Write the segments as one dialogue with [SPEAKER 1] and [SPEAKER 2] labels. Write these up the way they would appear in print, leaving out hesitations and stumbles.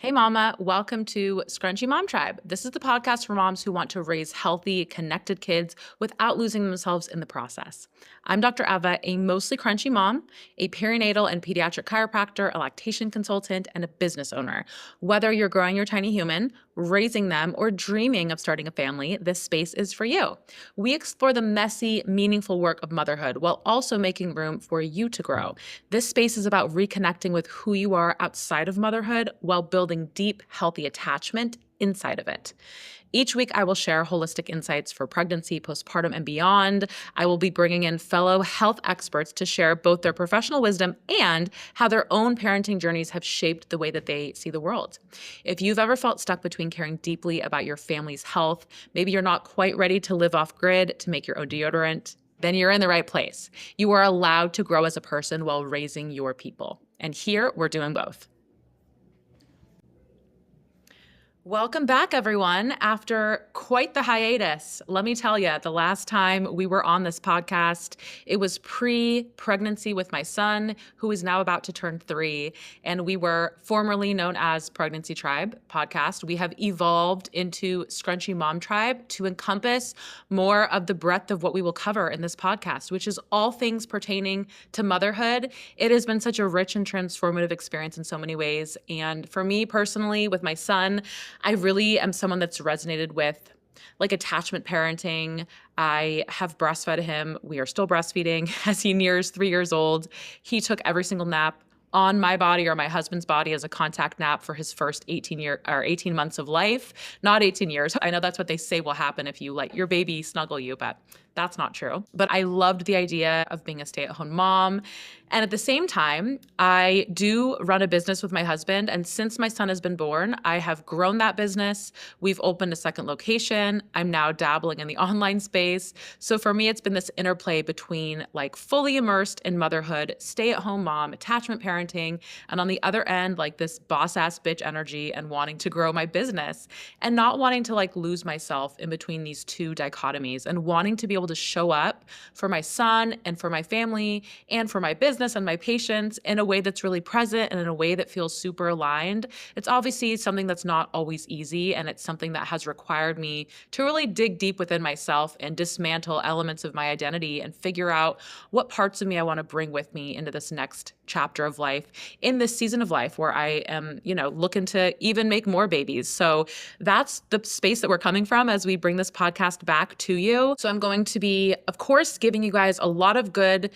[SPEAKER 1] Hey mama, welcome to Scrunchy Mom Tribe. This is the podcast for moms who want to raise healthy, connected kids without losing themselves in the process. I'm Dr. Eva, a mostly crunchy mom, a perinatal and pediatric chiropractor, a lactation consultant, and a business owner. Whether you're growing your tiny human, raising them, or dreaming of starting a family, this space is for you. We explore the messy, meaningful work of motherhood while also making room for you to grow. This space is about reconnecting with who you are outside of motherhood while building deep, healthy attachment inside of it. Each week, I will share holistic insights for pregnancy, postpartum, and beyond. I will be bringing in fellow health experts to share both their professional wisdom and how their own parenting journeys have shaped the way that they see the world. If you've ever felt stuck between caring deeply about your family's health, maybe you're not quite ready to live off grid, to make your own deodorant, then you're in the right place. You are allowed to grow as a person while raising your people. And here, we're doing both. Welcome back, everyone. After quite the hiatus, let me tell you, the last time we were on this podcast, it was pre-pregnancy with my son, who is now about to turn 3. And we were formerly known as Pregnancy Tribe podcast. We have evolved into Scrunchy Mom Tribe to encompass more of the breadth of what we will cover in this podcast, which is all things pertaining to motherhood. It has been such a rich and transformative experience in so many ways. And for me personally, with my son, I really am someone that's resonated with like attachment parenting. I have breastfed him. We are still breastfeeding as he nears 3 years old. He took every single nap on my body or my husband's body as a contact nap for his first 18 months of life. Not 18 years. I know that's what they say will happen if you let your baby snuggle you, but that's not true. But I loved the idea of being a stay-at-home mom. And at the same time, I do run a business with my husband. And since my son has been born, I have grown that business. We've opened a second location. I'm now dabbling in the online space. So for me, it's been this interplay between like fully immersed in motherhood, stay-at-home mom, attachment parenting, and on the other end, like this boss-ass bitch energy and wanting to grow my business and not wanting to like lose myself in between these two dichotomies and wanting to be able to show up for my son and for my family and for my business and my patients in a way that's really present and in a way that feels super aligned. It's obviously something that's not always easy, and it's something that has required me to really dig deep within myself and dismantle elements of my identity and figure out what parts of me I want to bring with me into this next chapter of life, in this season of life where I am, looking to even make more babies. So that's the space that we're coming from as we bring this podcast back to you. So I'm going to be, of course, giving you guys a lot of good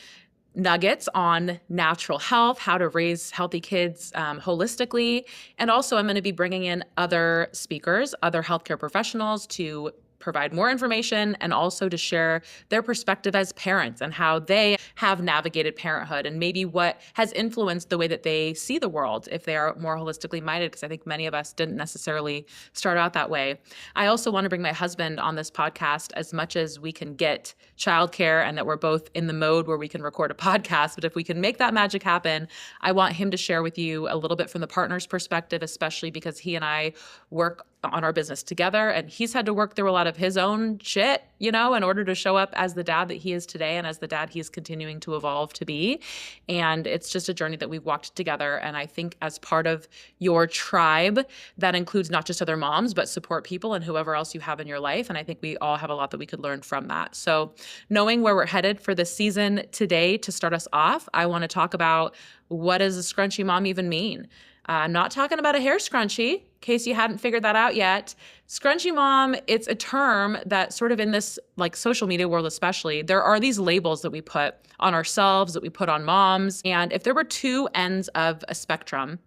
[SPEAKER 1] nuggets on natural health, how to raise healthy kids holistically. And also I'm going to be bringing in other speakers, other healthcare professionals to provide more information and also to share their perspective as parents and how they have navigated parenthood and maybe what has influenced the way that they see the world if they are more holistically minded, because I think many of us didn't necessarily start out that way. I also want to bring my husband on this podcast as much as we can get childcare and that we're both in the mode where we can record a podcast. But if we can make that magic happen, I want him to share with you a little bit from the partner's perspective, especially because he and I work on our business together and he's had to work through a lot of his own shit, in order to show up as the dad that he is today and as the dad he is continuing to evolve to be. And it's just a journey that we've walked together. And I think as part of your tribe, that includes not just other moms, but support people and whoever else you have in your life. And I think we all have a lot that we could learn from that. So knowing where we're headed for this season today, to start us off, I want to talk about what does a scrunchy mom even mean? I'm not talking about a hair scrunchie, in case you hadn't figured that out yet. Scrunchy mom, it's a term that sort of in this like social media world especially, there are these labels that we put on ourselves, that we put on moms. And if there were two ends of a spectrum,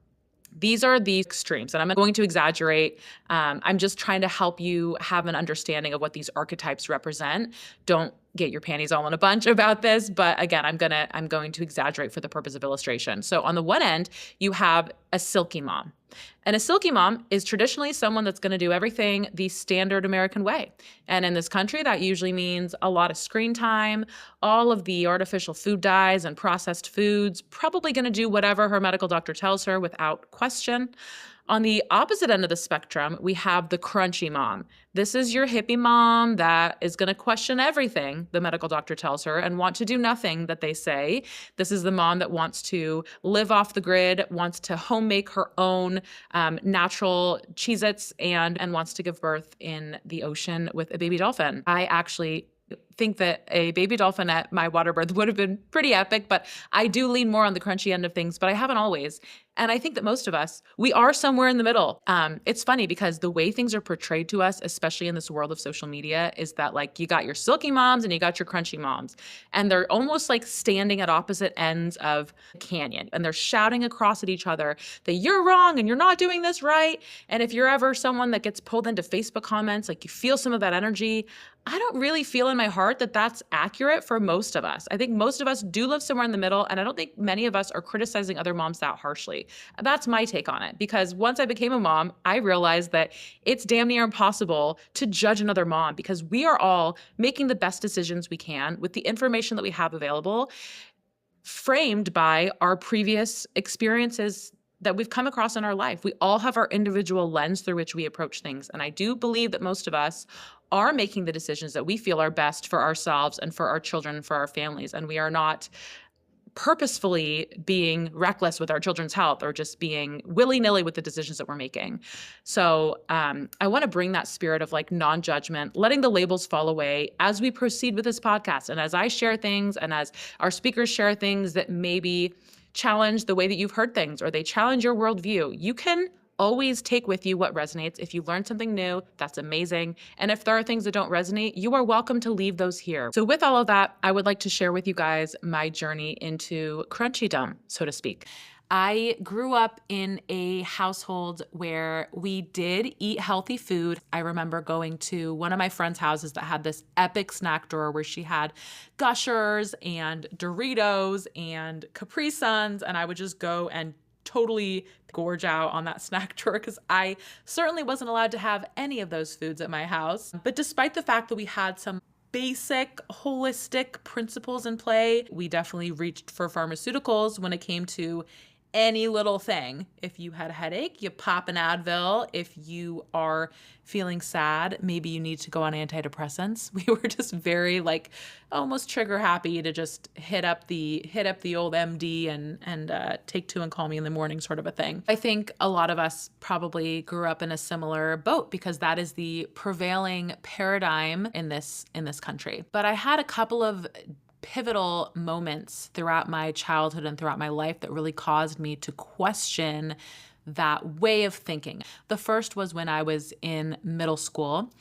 [SPEAKER 1] these are the extremes, and I'm going to exaggerate. I'm just trying to help you have an understanding of what these archetypes represent. Don't get your panties all in a bunch about this, but again, I'm going to exaggerate for the purpose of illustration. So on the one end, you have a silky mom. And a silky mom is traditionally someone that's going to do everything the standard American way. And in this country, that usually means a lot of screen time, all of the artificial food dyes and processed foods, probably going to do whatever her medical doctor tells her without question. On the opposite end of the spectrum, we have the crunchy mom. This is your hippie mom that is going to question everything the medical doctor tells her and want to do nothing that they say. This is the mom that wants to live off the grid, wants to home make her own natural Cheez-Its and wants to give birth in the ocean with a baby dolphin. I actually think that a baby dolphin at my water birth would have been pretty epic, but I do lean more on the crunchy end of things, but I haven't always. And I think that most of us, we are somewhere in the middle. It's funny because the way things are portrayed to us, especially in this world of social media, is that like you got your silky moms and you got your crunchy moms. And they're almost like standing at opposite ends of the canyon. And they're shouting across at each other that you're wrong and you're not doing this right. And if you're ever someone that gets pulled into Facebook comments, like you feel some of that energy, I don't really feel in my heart that that's accurate for most of us. I think most of us do live somewhere in the middle, and I don't think many of us are criticizing other moms that harshly. That's my take on it, because once I became a mom, I realized that it's damn near impossible to judge another mom because we are all making the best decisions we can with the information that we have available, framed by our previous experiences that we've come across in our life. We all have our individual lens through which we approach things. And I do believe that most of us are making the decisions that we feel are best for ourselves and for our children and for our families. And we are not purposefully being reckless with our children's health or just being willy-nilly with the decisions that we're making. So I want to bring that spirit of like non-judgment, letting the labels fall away as we proceed with this podcast. And as I share things and as our speakers share things that maybe challenge the way that you've heard things or they challenge your worldview, you can always take with you what resonates. If you learn something new, that's amazing. And if there are things that don't resonate, you are welcome to leave those here. So with all of that, I would like to share with you guys my journey into crunchydom, so to speak. I grew up in a household where we did eat healthy food. I remember going to one of my friend's houses that had this epic snack drawer where she had Gushers and Doritos and Capri Suns, and I would just go and totally gorge out on that snack drawer because I certainly wasn't allowed to have any of those foods at my house. But despite the fact that we had some basic holistic principles in play, we definitely reached for pharmaceuticals when it came to any little thing. If you had a headache, you pop an Advil. If you are feeling sad, maybe you need to go on antidepressants. We were just very like almost trigger happy to just hit up the old MD and take two and call me in the morning sort of a thing. I think a lot of us probably grew up in a similar boat because that is the prevailing paradigm in this country. But I had a couple of pivotal moments throughout my childhood and throughout my life that really caused me to question that way of thinking. The first was when I was in middle school.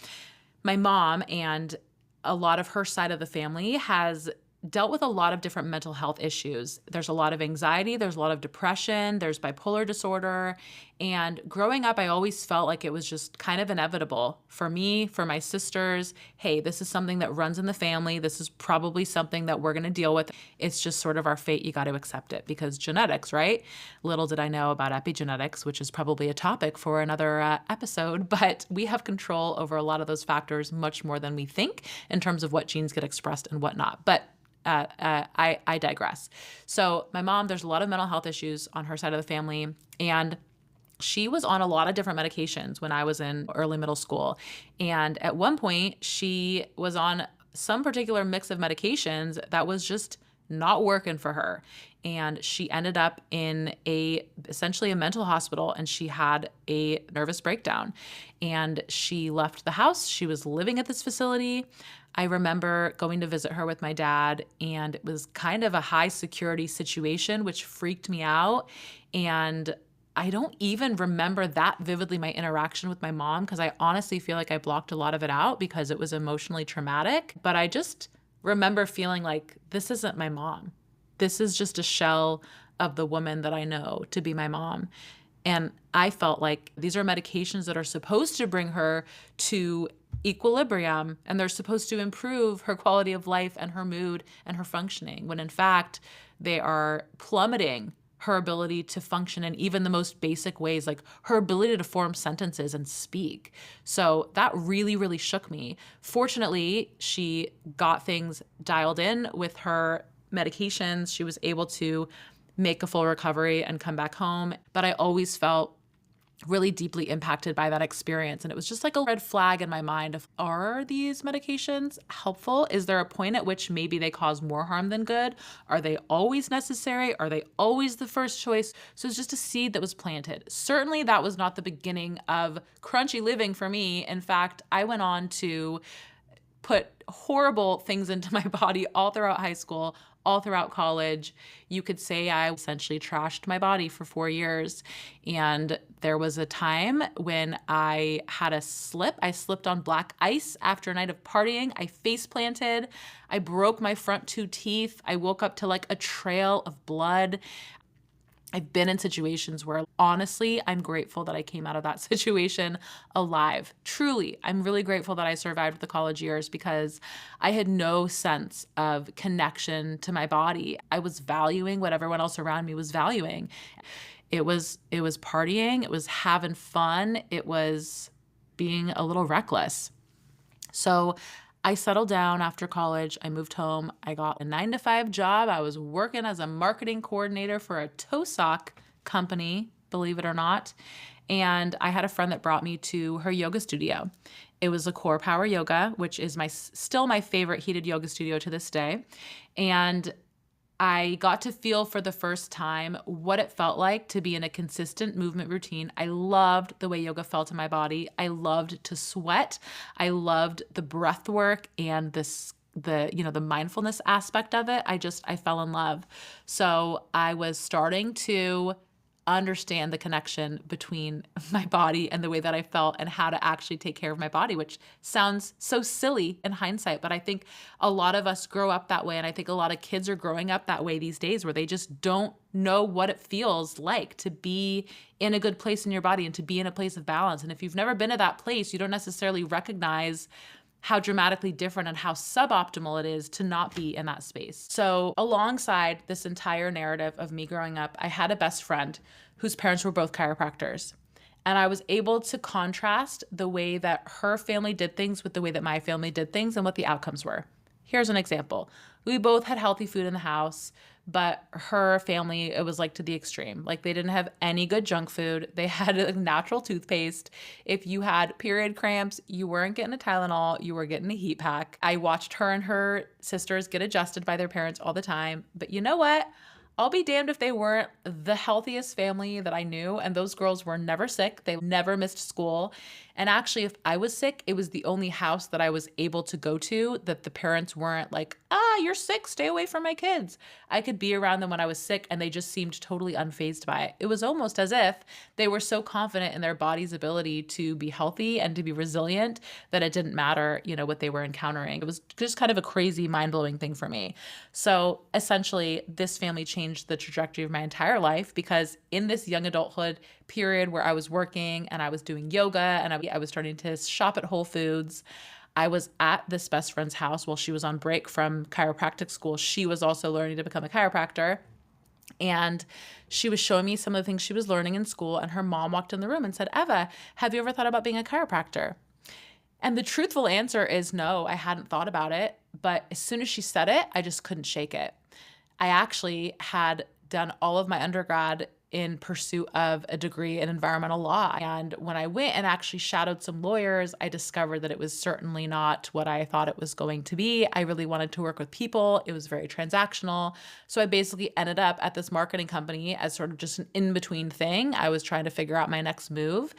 [SPEAKER 1] My mom and a lot of her side of the family has dealt with a lot of different mental health issues. There's a lot of anxiety, there's a lot of depression, there's bipolar disorder. And growing up, I always felt like it was just kind of inevitable for me, for my sisters. Hey, this is something that runs in the family. This is probably something that we're going to deal with. It's just sort of our fate. You got to accept it because genetics, right? Little did I know about epigenetics, which is probably a topic for another episode, but we have control over a lot of those factors much more than we think in terms of what genes get expressed and whatnot. But I digress. So my mom, there's a lot of mental health issues on her side of the family, and she was on a lot of different medications when I was in early middle school. And at one point, she was on some particular mix of medications that was just not working for her. And she ended up in essentially a mental hospital, and she had a nervous breakdown. And she left the house. She was living at this facility. I remember going to visit her with my dad, and it was kind of a high security situation, which freaked me out. And I don't even remember that vividly my interaction with my mom because I honestly feel like I blocked a lot of it out because it was emotionally traumatic. But I just remember feeling like this isn't my mom. This is just a shell of the woman that I know to be my mom. And I felt like these are medications that are supposed to bring her to equilibrium, and they're supposed to improve her quality of life and her mood and her functioning, when in fact, they are plummeting her ability to function in even the most basic ways, like her ability to form sentences and speak. So that really, really shook me. Fortunately, she got things dialed in with her medications. She was able to make a full recovery and come back home. But I always felt really deeply impacted by that experience. And it was just like a red flag in my mind of, are these medications helpful? Is there a point at which maybe they cause more harm than good? Are they always necessary? Are they always the first choice? So it's just a seed that was planted. Certainly that was not the beginning of crunchy living for me. In fact, I went on to put horrible things into my body all throughout high school, all throughout college. You could say I essentially trashed my body for 4 years. And there was a time when I had a slip. I slipped on black ice after a night of partying. I face planted. I broke my front 2 teeth. I woke up to like a trail of blood. I've been in situations where honestly, I'm grateful that I came out of that situation alive. Truly, I'm really grateful that I survived the college years because I had no sense of connection to my body. I was valuing what everyone else around me was valuing. It was partying, it was having fun, it was being a little reckless. So I settled down after college. I moved home. I got a 9-to-5 job. I was working as a marketing coordinator for a toe sock company, believe it or not. And I had a friend that brought me to her yoga studio. It was a core power yoga, which is still my favorite heated yoga studio to this day. And I got to feel for the first time what it felt like to be in a consistent movement routine. I loved the way yoga felt in my body. I loved to sweat. I loved the breath work and the mindfulness aspect of it. I fell in love. So I was starting to understand the connection between my body and the way that I felt and how to actually take care of my body, which sounds so silly in hindsight. But I think a lot of us grow up that way. And I think a lot of kids are growing up that way these days where they just don't know what it feels like to be in a good place in your body and to be in a place of balance. And if you've never been to that place, you don't necessarily recognize how dramatically different and how suboptimal it is to not be in that space. So alongside this entire narrative of me growing up, I had a best friend whose parents were both chiropractors. And I was able to contrast the way that her family did things with the way that my family did things and what the outcomes were. Here's an example. We both had healthy food in the house, but her family, it was like to the extreme. Like they didn't have any good junk food. They had a natural toothpaste. If you had period cramps, you weren't getting a Tylenol, you were getting a heat pack. I watched her and her sisters get adjusted by their parents all the time. But you know what? I'll be damned if they weren't the healthiest family that I knew. And those girls were never sick. They never missed school. And actually, if I was sick, it was the only house that I was able to go to that the parents weren't like, you're sick, stay away from my kids. I could be around them when I was sick and they just seemed totally unfazed by it. It was almost as if they were so confident in their body's ability to be healthy and to be resilient that it didn't matter, what they were encountering. It was just kind of a crazy, mind-blowing thing for me. So essentially, this family changed the trajectory of my entire life because in this young adulthood period where I was working and I was doing yoga and I was starting to shop at Whole Foods, I was at this best friend's house while she was on break from chiropractic school. She was also learning to become a chiropractor. And she was showing me some of the things she was learning in school. And her mom walked in the room and said, Eva, have you ever thought about being a chiropractor? And the truthful answer is no, I hadn't thought about it. But as soon as she said it, I just couldn't shake it. I actually had done all of my undergrad in pursuit of a degree in environmental law. And when I went and actually shadowed some lawyers, I discovered that it was certainly not what I thought it was going to be. I really wanted to work with people. It was very transactional. So I basically ended up at this marketing company as sort of just an in-between thing. I was trying to figure out my next move.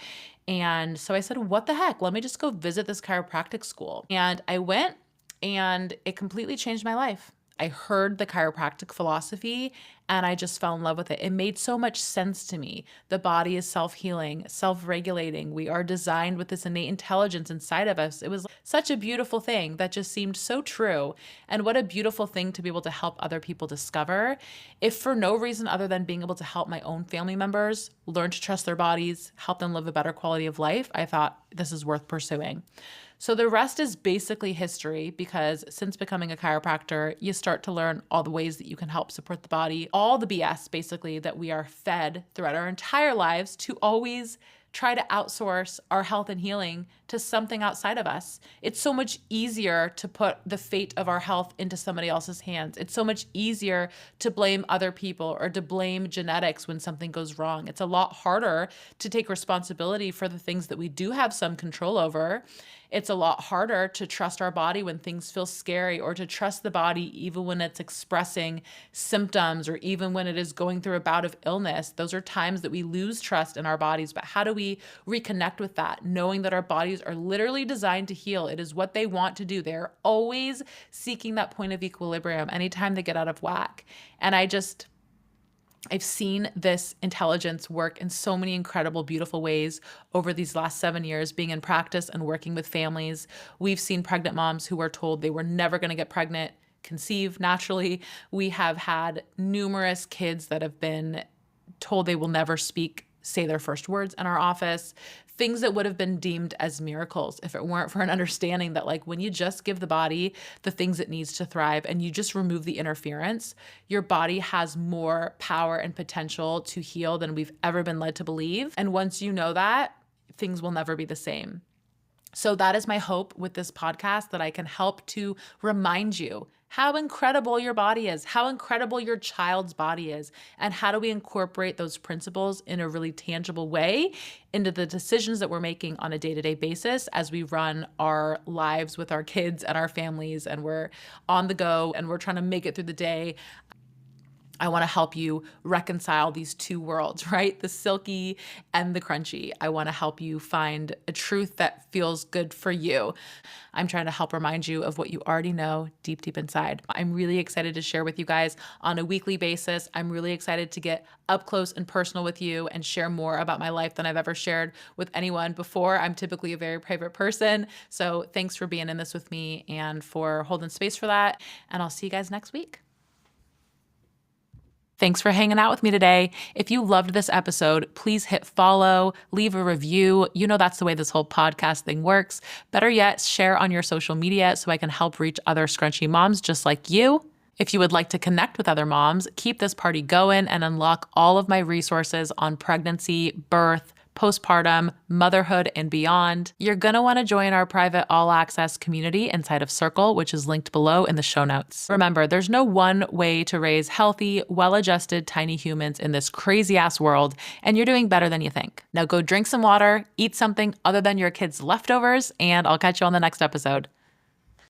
[SPEAKER 1] And so I said, what the heck? Let me just go visit this chiropractic school. And I went and it completely changed my life. I heard the chiropractic philosophy and I just fell in love with it. It made so much sense to me. The body is self-healing, self-regulating. We are designed with this innate intelligence inside of us. It was such a beautiful thing that just seemed so true. And what a beautiful thing to be able to help other people discover. If for no reason other than being able to help my own family members learn to trust their bodies, help them live a better quality of life, I thought this is worth pursuing. So the rest is basically history because since becoming a chiropractor, you start to learn all the ways that you can help support the body, all the BS basically that we are fed throughout our entire lives to always try to outsource our health and healing to something outside of us. It's so much easier to put the fate of our health into somebody else's hands. It's so much easier to blame other people or to blame genetics when something goes wrong. It's a lot harder to take responsibility for the things that we do have some control over. It's a lot harder to trust our body when things feel scary, or to trust the body even when it's expressing symptoms, or even when it is going through a bout of illness. Those are times that we lose trust in our bodies. But how do we reconnect with that, knowing that our bodies are literally designed to heal? It is what they want to do. They're always seeking that point of equilibrium anytime they get out of whack. And I've seen this intelligence work in so many incredible, beautiful ways over these last 7 years being in practice and working with families. We've seen pregnant moms who were told they were never going to get pregnant conceive naturally. We have had numerous kids that have been told they will never say their first words in our office. Things that would have been deemed as miracles if it weren't for an understanding that, like, when you just give the body the things it needs to thrive and you just remove the interference, your body has more power and potential to heal than we've ever been led to believe. And once you know that, things will never be the same. So that is my hope with this podcast, that I can help to remind you how incredible your body is, how incredible your child's body is, and how do we incorporate those principles in a really tangible way into the decisions that we're making on a day-to-day basis as we run our lives with our kids and our families, and we're on the go and we're trying to make it through the day. I want to help you reconcile these two worlds, right? The silky and the crunchy. I want to help you find a truth that feels good for you. I'm trying to help remind you of what you already know deep, deep inside. I'm really excited to share with you guys on a weekly basis. I'm really excited to get up close and personal with you and share more about my life than I've ever shared with anyone before. I'm typically a very private person. So thanks for being in this with me and for holding space for that. And I'll see you guys next week. Thanks for hanging out with me today. If you loved this episode, please hit follow, leave a review. You know that's the way this whole podcast thing works. Better yet, share on your social media so I can help reach other scrunchy moms just like you. If you would like to connect with other moms, keep this party going, and unlock all of my resources on pregnancy, birth, postpartum, motherhood, and beyond, you're going to want to join our private all-access community inside of Circle, which is linked below in the show notes. Remember, there's no one way to raise healthy, well-adjusted, tiny humans in this crazy-ass world, and you're doing better than you think. Now go drink some water, eat something other than your kids' leftovers, and I'll catch you on the next episode.